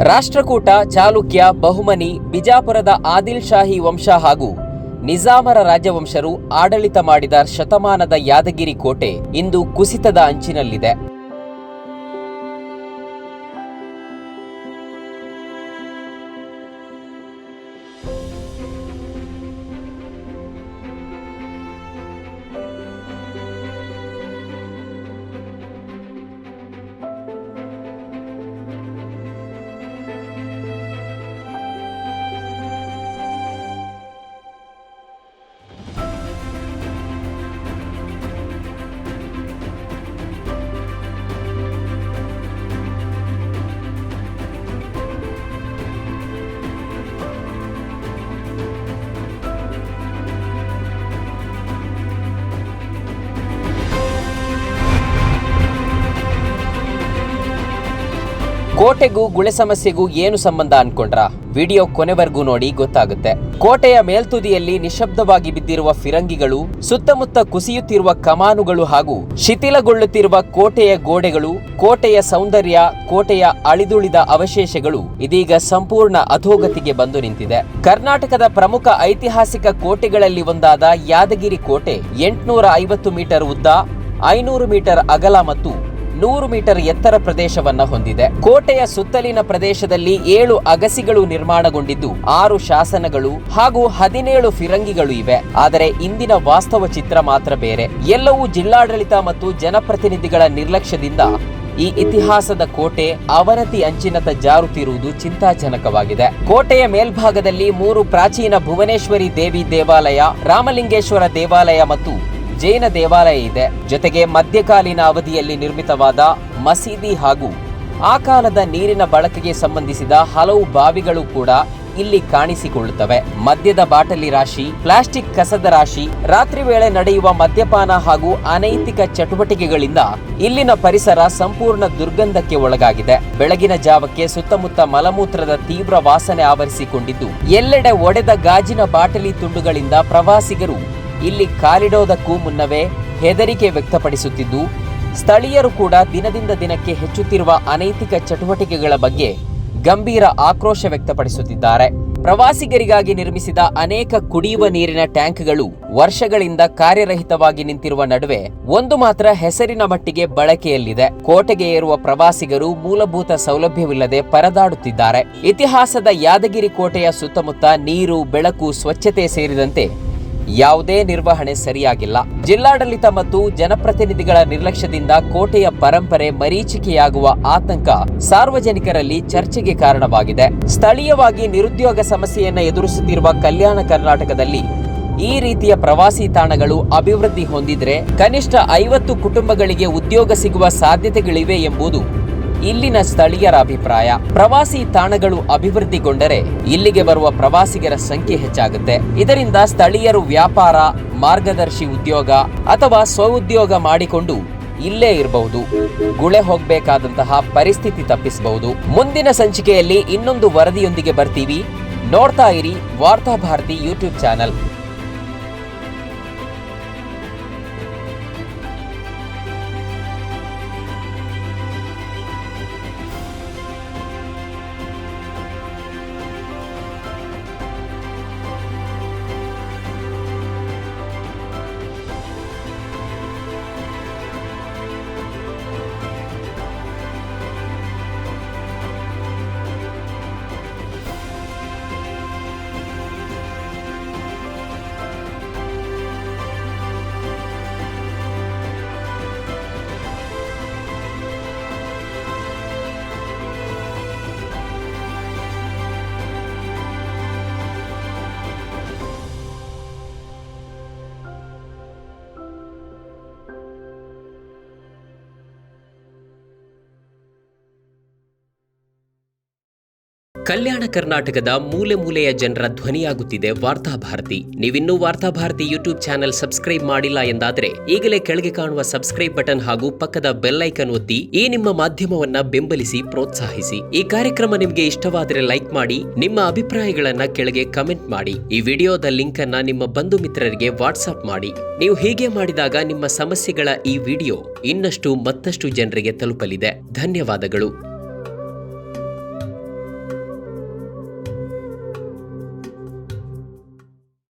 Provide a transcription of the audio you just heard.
ರಾಷ್ಟ್ರಕೂಟ, ಚಾಲುಕ್ಯ, ಬಹುಮನಿ, ಬಿಜಾಪುರದ ಆದಿಲ್ ಶಾಹಿ ವಂಶ ಹಾಗೂ ನಿಜಾಮರ ರಾಜವಂಶರು ಆಡಳಿತ ಮಾಡಿದ ಶತಮಾನದ ಯಾದಗಿರಿ ಕೋಟೆ ಇಂದು ಕುಸಿತದ ಅಂಚಿನಲ್ಲಿದೆ. ಕೋಟೆಗೂ ಗುಳೆ ಸಮಸ್ಯೆಗೂ ಏನು ಸಂಬಂಧ ಅನ್ಕೊಂಡ್ರಾ? ವಿಡಿಯೋ ಕೊನೆವರೆಗೂ ನೋಡಿ ಗೊತ್ತಾಗುತ್ತೆ. ಕೋಟೆಯ ಮೇಲ್ತುದಿಯಲ್ಲಿ ನಿಶಬ್ದವಾಗಿ ಬಿದ್ದಿರುವ ಫಿರಂಗಿಗಳು, ಸುತ್ತಮುತ್ತ ಕುಸಿಯುತ್ತಿರುವ ಕಮಾನುಗಳು ಹಾಗೂ ಶಿಥಿಲಗೊಳ್ಳುತ್ತಿರುವ ಕೋಟೆಯ ಗೋಡೆಗಳು, ಕೋಟೆಯ ಸೌಂದರ್ಯ, ಕೋಟೆಯ ಅಳಿದುಳಿದ ಅವಶೇಷಗಳು ಇದೀಗ ಸಂಪೂರ್ಣ ಅಧೋಗತಿಗೆ ಬಂದು ನಿಂತಿದೆ. ಕರ್ನಾಟಕದ ಪ್ರಮುಖ ಐತಿಹಾಸಿಕ ಕೋಟೆಗಳಲ್ಲಿ ಒಂದಾದ ಯಾದಗಿರಿ ಕೋಟೆ 850 ಮೀಟರ್ ಉದ್ದ, 500 ಮೀಟರ್ ಅಗಲ ಮತ್ತು 100 ಮೀಟರ್ ಎತ್ತರ ಪ್ರದೇಶವನ್ನ ಹೊಂದಿದೆ. ಕೋಟೆಯ ಸುತ್ತಲಿನ ಪ್ರದೇಶದಲ್ಲಿ 7 ಅಗಸಿಗಳು ನಿರ್ಮಾಣಗೊಂಡಿದ್ದು 6 ಶಾಸನಗಳು ಹಾಗೂ 17 ಫಿರಂಗಿಗಳು ಇವೆ. ಆದರೆ ಇಂದಿನ ವಾಸ್ತವ ಚಿತ್ರ ಮಾತ್ರ ಬೇರೆ. ಎಲ್ಲವೂ ಜಿಲ್ಲಾಡಳಿತ ಮತ್ತು ಜನಪ್ರತಿನಿಧಿಗಳ ನಿರ್ಲಕ್ಷ್ಯದಿಂದ ಈ ಇತಿಹಾಸದ ಕೋಟೆ ಅವನತಿ ಅಂಚಿನತ್ತ ಜಾರುತ್ತಿರುವುದು ಚಿಂತಾಜನಕವಾಗಿದೆ. ಕೋಟೆಯ ಮೇಲ್ಭಾಗದಲ್ಲಿ 3 ಪ್ರಾಚೀನ ಭುವನೇಶ್ವರಿ ದೇವಿ ದೇವಾಲಯ, ರಾಮಲಿಂಗೇಶ್ವರ ದೇವಾಲಯ ಮತ್ತು ಜೈನ ದೇವಾಲಯ ಇದೆ. ಜೊತೆಗೆ ಮಧ್ಯಕಾಲೀನ ಅವಧಿಯಲ್ಲಿ ನಿರ್ಮಿತವಾದ ಮಸೀದಿ ಹಾಗೂ ಆ ಕಾಲದ ನೀರಿನ ಬಳಕೆಗೆ ಸಂಬಂಧಿಸಿದ ಹಲವು ಬಾವಿಗಳು ಕೂಡ ಇಲ್ಲಿ ಕಾಣಿಸಿಕೊಳ್ಳುತ್ತವೆ. ಮದ್ಯದ ಬಾಟಲಿ ರಾಶಿ, ಪ್ಲಾಸ್ಟಿಕ್ ಕಸದ ರಾಶಿ, ರಾತ್ರಿ ವೇಳೆ ನಡೆಯುವ ಮದ್ಯಪಾನ ಹಾಗೂ ಅನೈತಿಕ ಚಟುವಟಿಕೆಗಳಿಂದ ಇಲ್ಲಿನ ಪರಿಸರ ಸಂಪೂರ್ಣ ದುರ್ಗಂಧಕ್ಕೆ ಒಳಗಾಗಿದೆ. ಬೆಳಗಿನ ಜಾವಕ್ಕೆ ಸುತ್ತಮುತ್ತ ಮಲಮೂತ್ರದ ತೀವ್ರ ವಾಸನೆ ಆವರಿಸಿಕೊಂಡಿದ್ದು, ಎಲ್ಲೆಡೆ ಒಡೆದ ಗಾಜಿನ ಬಾಟಲಿ ತುಂಡುಗಳಿಂದ ಪ್ರವಾಸಿಗರು ಇಲ್ಲಿ ಕಾಲಿಡೋದಕ್ಕೂ ಮುನ್ನವೇ ಹೆದರಿಕೆ ವ್ಯಕ್ತಪಡಿಸುತ್ತಿದ್ದು, ಸ್ಥಳೀಯರು ಕೂಡ ದಿನದಿಂದ ದಿನಕ್ಕೆ ಹೆಚ್ಚುತ್ತಿರುವ ಅನೈತಿಕ ಚಟುವಟಿಕೆಗಳ ಬಗ್ಗೆ ಗಂಭೀರ ಆಕ್ರೋಶ ವ್ಯಕ್ತಪಡಿಸುತ್ತಿದ್ದಾರೆ. ಪ್ರವಾಸಿಗರಿಗಾಗಿ ನಿರ್ಮಿಸಿದ ಅನೇಕ ಕುಡಿಯುವ ನೀರಿನ ಟ್ಯಾಂಕ್ಗಳು ವರ್ಷಗಳಿಂದ ಕಾರ್ಯರಹಿತವಾಗಿ ನಿಂತಿರುವ ನಡುವೆ ಒಂದು ಮಾತ್ರ ಹೆಸರಿನ ಮಟ್ಟಿಗೆ ಬಳಕೆಯಲ್ಲಿದೆ. ಕೋಟೆಗೆ ಏರುವ ಪ್ರವಾಸಿಗರು ಮೂಲಭೂತ ಸೌಲಭ್ಯವಿಲ್ಲದೆ ಪರದಾಡುತ್ತಿದ್ದಾರೆ. ಇತಿಹಾಸದ ಯಾದಗಿರಿ ಕೋಟೆಯ ಸುತ್ತಮುತ್ತ ನೀರು, ಬೆಳಕು, ಸ್ವಚ್ಛತೆ ಸೇರಿದಂತೆ ಯಾವುದೇ ನಿರ್ವಹಣೆ ಸರಿಯಾಗಿಲ್ಲ. ಜಿಲ್ಲಾಡಳಿತ ಮತ್ತು ಜನಪ್ರತಿನಿಧಿಗಳ ನಿರ್ಲಕ್ಷ್ಯದಿಂದ ಕೋಟೆಯ ಪರಂಪರೆ ಮರೀಚಿಕೆಯಾಗುವ ಆತಂಕ ಸಾರ್ವಜನಿಕರಲ್ಲಿ ಚರ್ಚೆಗೆ ಕಾರಣವಾಗಿದೆ. ಸ್ಥಳೀಯವಾಗಿ ನಿರುದ್ಯೋಗ ಸಮಸ್ಯೆಯನ್ನು ಎದುರಿಸುತ್ತಿರುವ ಕಲ್ಯಾಣ ಕರ್ನಾಟಕದಲ್ಲಿ ಈ ರೀತಿಯ ಪ್ರವಾಸಿ ತಾಣಗಳು ಅಭಿವೃದ್ಧಿ ಹೊಂದಿದ್ರೆ ಕನಿಷ್ಠ 50 ಕುಟುಂಬಗಳಿಗೆ ಉದ್ಯೋಗ ಸಿಗುವ ಸಾಧ್ಯತೆಗಳಿವೆ ಎಂಬುದು ಇಲ್ಲಿನ ಸ್ಥಳೀಯರ ಅಭಿಪ್ರಾಯ. ಪ್ರವಾಸಿ ತಾಣಗಳು ಅಭಿವೃದ್ಧಿಗೊಂಡರೆ ಇಲ್ಲಿಗೆ ಬರುವ ಪ್ರವಾಸಿಗರ ಸಂಖ್ಯೆ ಹೆಚ್ಚಾಗುತ್ತೆ. ಇದರಿಂದ ಸ್ಥಳೀಯರು ವ್ಯಾಪಾರ, ಮಾರ್ಗದರ್ಶಿ ಉದ್ಯೋಗ ಅಥವಾ ಸ್ವಉದ್ಯೋಗ ಮಾಡಿಕೊಂಡು ಇಲ್ಲೇ ಇರಬಹುದು. ಗುಳೆ ಹೋಗಬೇಕಾದಂತಹ ಪರಿಸ್ಥಿತಿ ತಪ್ಪಿಸಬಹುದು. ಮುಂದಿನ ಸಂಚಿಕೆಯಲ್ಲಿ ಇನ್ನೊಂದು ವರದಿಯೊಂದಿಗೆ ಬರ್ತೀವಿ. ನೋಡ್ತಾ ಇರಿ ವಾರ್ತಾಭಾರತಿ ಯೂಟ್ಯೂಬ್ ಚಾನಲ್. ಕಲ್ಯಾಣ ಕರ್ನಾಟಕದ ಮೂಲೆ ಮೂಲೆಯ ಜನರ ಧ್ವನಿಯಾಗುತ್ತಿದೆ ವಾರ್ತಾಭಾರತಿ. ನೀವಿನ್ನೂ ವಾರ್ತಾಭಾರತಿ ಯೂಟ್ಯೂಬ್ ಚಾನೆಲ್ ಸಬ್ಸ್ಕ್ರೈಬ್ ಮಾಡಿಲ್ಲ ಎಂದಾದರೆ ಈಗಲೇ ಕೆಳಗೆ ಕಾಣುವ ಸಬ್ಸ್ಕ್ರೈಬ್ ಬಟನ್ ಹಾಗೂ ಪಕ್ಕದ ಬೆಲ್ ಐಕನ್ ಒತ್ತಿ ಈ ನಿಮ್ಮ ಮಾಧ್ಯಮವನ್ನ ಬೆಂಬಲಿಸಿ ಪ್ರೋತ್ಸಾಹಿಸಿ. ಈ ಕಾರ್ಯಕ್ರಮ ನಿಮಗೆ ಇಷ್ಟವಾದರೆ ಲೈಕ್ ಮಾಡಿ, ನಿಮ್ಮ ಅಭಿಪ್ರಾಯಗಳನ್ನ ಕೆಳಗೆ ಕಮೆಂಟ್ ಮಾಡಿ. ಈ ವಿಡಿಯೋದ ಲಿಂಕ್ ಅನ್ನ ನಿಮ್ಮ ಬಂಧು ಮಿತ್ರರಿಗೆ ವಾಟ್ಸ್ಆಪ್ ಮಾಡಿ. ನೀವು ಹೀಗೆ ಮಾಡಿದಾಗ ನಿಮ್ಮ ಸಮಸ್ಯೆಗಳ ಈ ವಿಡಿಯೋ ಮತ್ತಷ್ಟು ಜನರಿಗೆ ತಲುಪಲಿದೆ. ಧನ್ಯವಾದಗಳು.